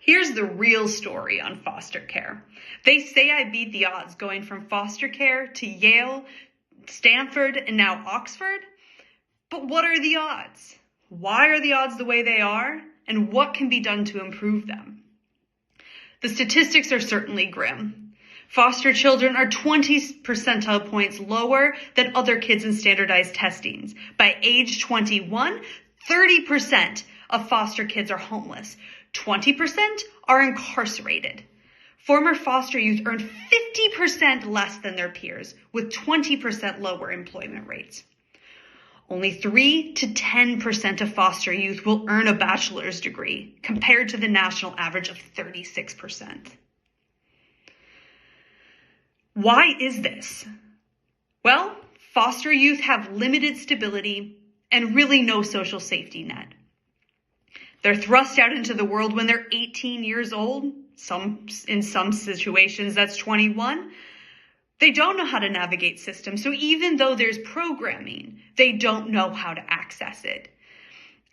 Here's the real story on foster care. They say I beat the odds going from foster care to Yale, Stanford, and now Oxford. But what are the odds? Why are the odds the way they are? And what can be done to improve them? The statistics are certainly grim. Foster children are 20 percentile points lower than other kids in standardized testings. By age 21, 30% of foster kids are homeless. 20% are incarcerated. Former foster youth earn 50% less than their peers, with 20% lower employment rates. Only 3 to 10% of foster youth will earn a bachelor's degree, compared to the national average of 36%. Why is this? Well, foster youth have limited stability and really no social safety net. They're thrust out into the world when they're 18 years old. In some situations, that's 21. They don't know how to navigate systems. So even though there's programming, they don't know how to access it.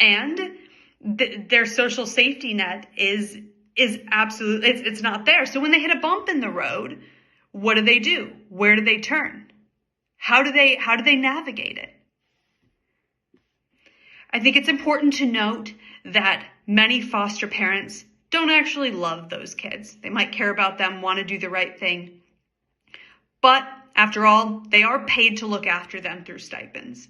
And their social safety net is absolutely, it's not there. So when they hit a bump in the road, what do? Where do they turn? How do they navigate it? I think it's important to note that many foster parents don't actually love those kids. They might care about them, want to do the right thing. But after all, they are paid to look after them through stipends.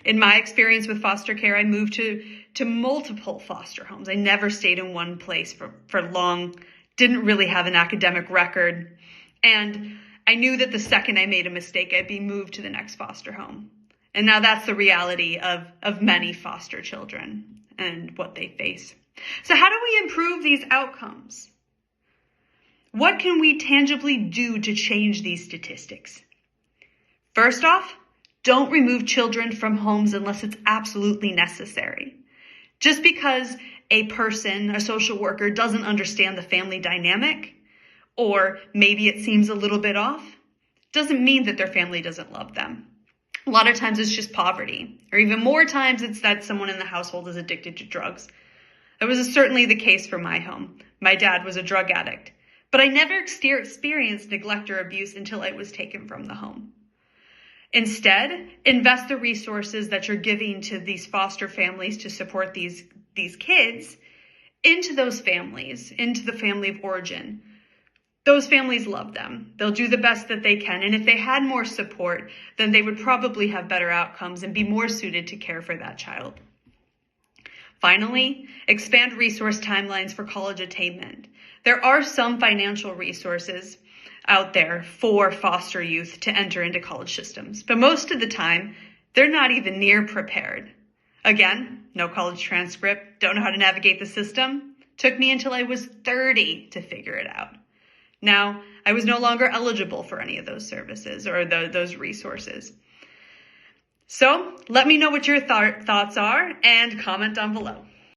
In my experience with foster care, I moved to multiple foster homes. I never stayed in one place for long, didn't really have an academic record. And I knew that the second I made a mistake, I'd be moved to the next foster home. And now that's the reality of many foster children and what they face. So how do we improve these outcomes? What can we tangibly do to change these statistics? First off, don't remove children from homes unless it's absolutely necessary. Just because a person, a social worker, doesn't understand the family dynamic, or maybe it seems a little bit off, doesn't mean that their family doesn't love them. A lot of times it's just poverty, or even more times it's that someone in the household is addicted to drugs. That was certainly the case for my home. My dad was a drug addict, but I never experienced neglect or abuse until I was taken from the home. Instead, invest the resources that you're giving to these foster families to support these kids into those families, into the family of origin. Those families love them. They'll do the best that they can. And if they had more support, then they would probably have better outcomes and be more suited to care for that child. Finally, expand resource timelines for college attainment. There are some financial resources out there for foster youth to enter into college systems, but most of the time, they're not even near prepared. Again, no college transcript, don't know how to navigate the system. Took me until I was 30 to figure it out. Now, I was no longer eligible for any of those services or those resources. So let me know what your thoughts are and comment down below.